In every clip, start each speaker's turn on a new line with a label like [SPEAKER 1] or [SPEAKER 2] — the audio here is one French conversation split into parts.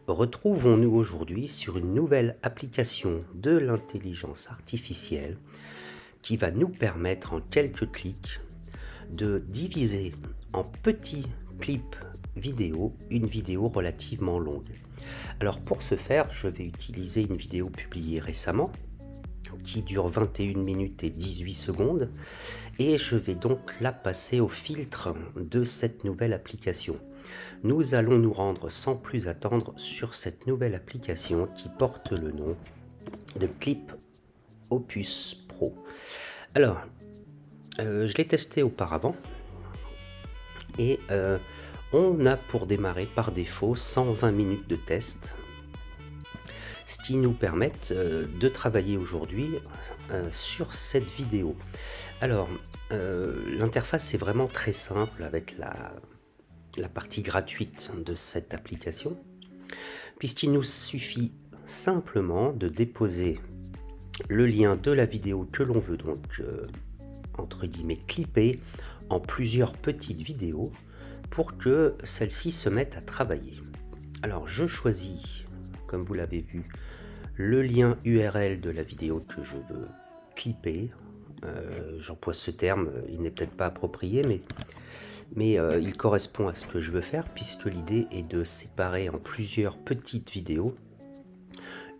[SPEAKER 1] Retrouvons-nous aujourd'hui sur une nouvelle application de l'intelligence artificielle qui va nous permettre en quelques clics de diviser en petits clips vidéo une vidéo relativement longue. Alors pour ce faire, je vais utiliser une vidéo publiée récemment qui dure 21 minutes et 18 secondes et je vais donc la passer au filtre de cette nouvelle application. Nous allons nous rendre sans plus attendre sur cette nouvelle application qui porte le nom de Clip Opus Pro. Alors, je l'ai testé auparavant et on a pour démarrer par défaut 120 minutes de test, ce qui nous permet de travailler aujourd'hui sur cette vidéo. Alors, l'interface est vraiment très simple avec la partie gratuite de cette application, puisqu'il nous suffit simplement de déposer le lien de la vidéo que l'on veut donc entre guillemets clipper en plusieurs petites vidéos pour que celle-ci se mette à travailler. Alors je choisis, comme vous l'avez vu, le lien URL de la vidéo que je veux clipper. J'emploie ce terme, il n'est peut-être pas approprié, mais il correspond à ce que je veux faire, puisque l'idée est de séparer en plusieurs petites vidéos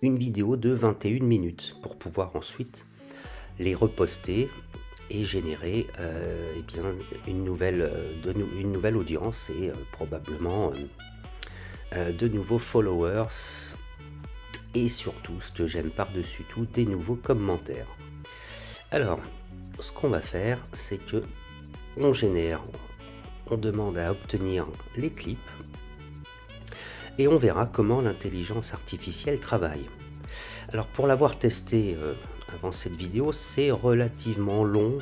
[SPEAKER 1] une vidéo de 21 minutes pour pouvoir ensuite les reposter et générer eh bien, une nouvelle audience et probablement de nouveaux followers et surtout, ce que j'aime par-dessus tout, des nouveaux commentaires. Alors, ce qu'on va faire, c'est que on demande à obtenir les clips et on verra comment l'intelligence artificielle travaille. Alors pour l'avoir testé avant cette vidéo, c'est relativement long.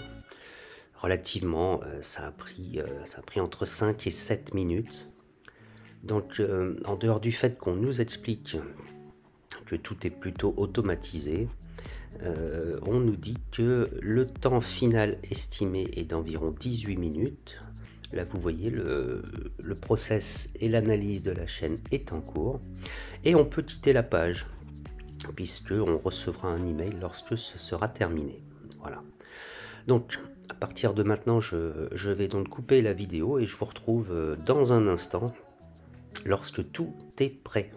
[SPEAKER 1] Ça a pris entre 5 et 7 minutes. Donc en dehors du fait qu'on nous explique que tout est plutôt automatisé, on nous dit que le temps final estimé est d'environ 18 minutes. Là vous voyez le process et l'analyse de la chaîne est en cours et on peut quitter la page puisque on recevra un email lorsque ce sera terminé. Voilà. Donc à partir de maintenant je vais donc couper la vidéo et je vous retrouve dans un instant lorsque tout est prêt.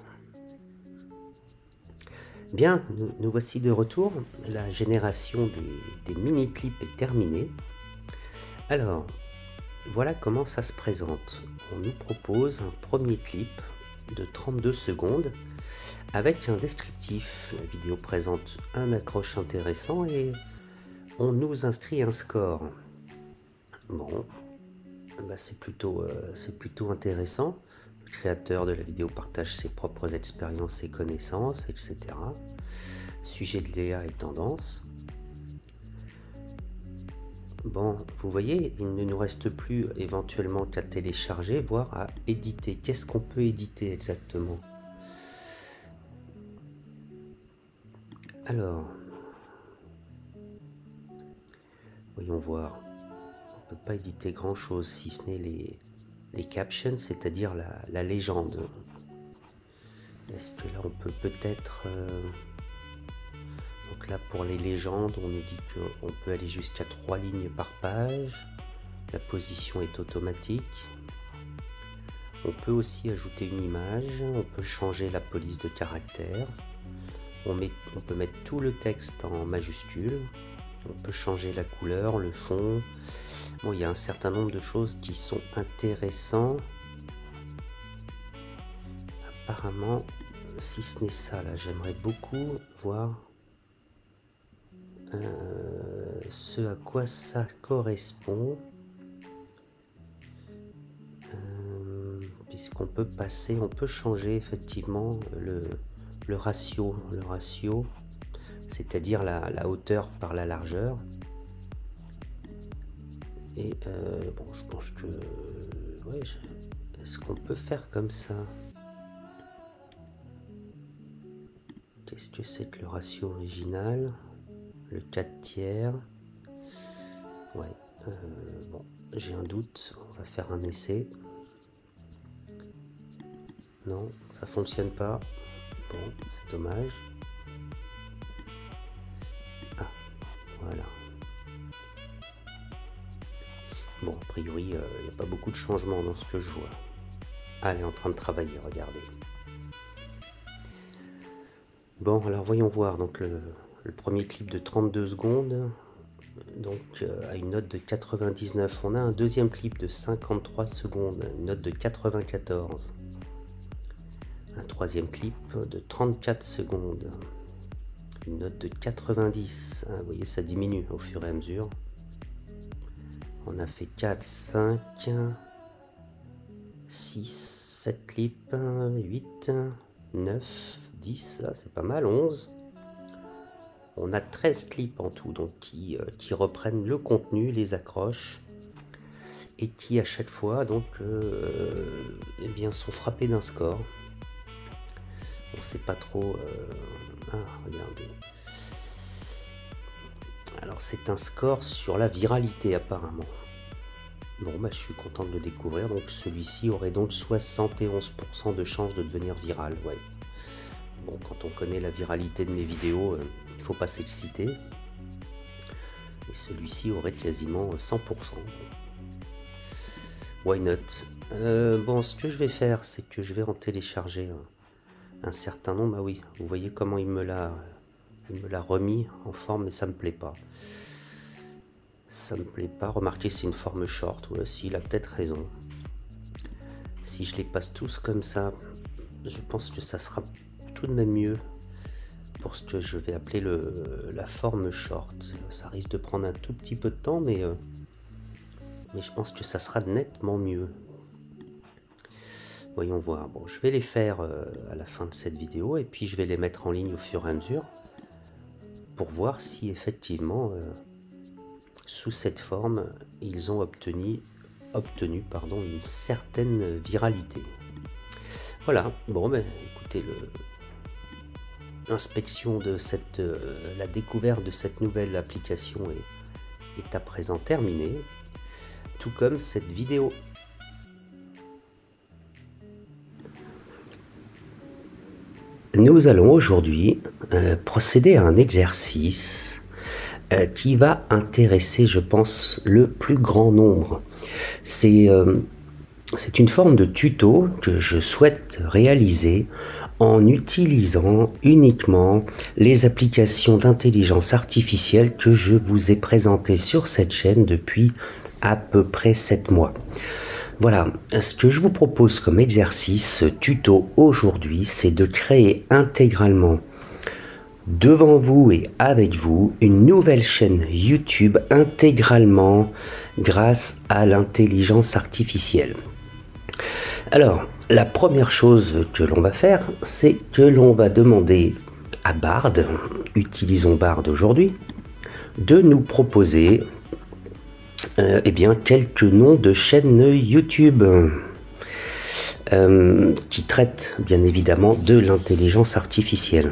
[SPEAKER 1] Bien, nous voici de retour. La génération des mini-clips est terminée. Alors, voilà comment ça se présente. On nous propose un premier clip de 32 secondes avec un descriptif. La vidéo présente un accroche intéressant et on nous inscrit un score. Bon, bah c'est plutôt intéressant. Le créateur de la vidéo partage ses propres expériences et connaissances, etc. Sujet de l'IA et tendance. Bon, vous voyez, il ne nous reste plus éventuellement qu'à télécharger, voire à éditer. Qu'est-ce qu'on peut éditer exactement? Alors, voyons voir. On ne peut pas éditer grand-chose, si ce n'est les captions, c'est-à-dire la légende. Est-ce que là, on peut peut-être... Donc là, pour les légendes, on nous dit qu'on peut aller jusqu'à 3 lignes par page. La position est automatique. On peut aussi ajouter une image. On peut changer la police de caractère. On peut mettre tout le texte en majuscule. On peut changer la couleur, le fond. Bon, il y a un certain nombre de choses qui sont intéressantes. Apparemment, si ce n'est ça, là, j'aimerais beaucoup voir ce à quoi ça correspond, puisqu'on peut passer, on peut changer effectivement le ratio, c'est-à-dire la hauteur par la largeur. Et bon, je pense que ouais, est-ce qu'on peut faire comme ça? Qu'est-ce que c'est que le ratio original? Le 4 tiers, Ouais, bon, j'ai un doute, on va faire un essai. Non, ça fonctionne pas. Bon, c'est dommage. Ah, voilà. Bon, a priori, il n'y a pas beaucoup de changements dans ce que je vois. Ah, elle est en train de travailler, regardez. Bon, alors voyons voir. Donc le premier clip de 32 secondes, donc à une note de 99. On a un deuxième clip de 53 secondes, une note de 94. Un troisième clip de 34 secondes, une note de 90. Ah, vous voyez, ça diminue au fur et à mesure. On a fait 4, 5, 6, 7 clips, 8, 9, 10, ah, c'est pas mal, 11. On a 13 clips en tout, donc qui reprennent le contenu, les accroches, et qui à chaque fois donc eh bien, sont frappés d'un score. On sait pas trop. Ah, regardez. Alors c'est un score sur la viralité apparemment. Bon, bah, je suis content de le découvrir. Donc celui-ci aurait donc 71% de chance de devenir viral. Ouais. Bon, quand on connaît la viralité de mes vidéos, il ne faut pas s'exciter. Et celui-ci aurait quasiment 100%. Why not? Bon, ce que je vais faire, c'est que je vais en télécharger un certain nombre. Ah oui, vous voyez comment il me l'a remis en forme, mais ça me plaît pas. Ça me plaît pas. Remarquez, c'est une forme short. Ouais, si, il a peut-être raison. Si je les passe tous comme ça, je pense que ça sera tout de même mieux pour ce que je vais appeler la forme short. Ça risque de prendre un tout petit peu de temps, mais je pense que ça sera nettement mieux. Voyons voir. Bon, je vais les faire à la fin de cette vidéo et puis je vais les mettre en ligne au fur et à mesure pour voir si effectivement sous cette forme ils ont obtenu une certaine viralité. Voilà. Bon, ben écoutez, l'inspection de la découverte de cette nouvelle application est à présent terminée, tout comme cette vidéo. Nous allons aujourd'hui procéder à un exercice qui va intéresser, je pense, le plus grand nombre. C'est une forme de tuto que je souhaite réaliser en utilisant uniquement les applications d'intelligence artificielle que je vous ai présentées sur cette chaîne depuis à peu près 7 mois. Voilà, ce que je vous propose comme exercice tuto aujourd'hui, c'est de créer intégralement devant vous et avec vous une nouvelle chaîne YouTube intégralement grâce à l'intelligence artificielle. Alors, la première chose que l'on va faire, c'est que l'on va demander à Bard, utilisons Bard aujourd'hui, de nous proposer eh bien, quelques noms de chaînes YouTube qui traitent bien évidemment de l'intelligence artificielle.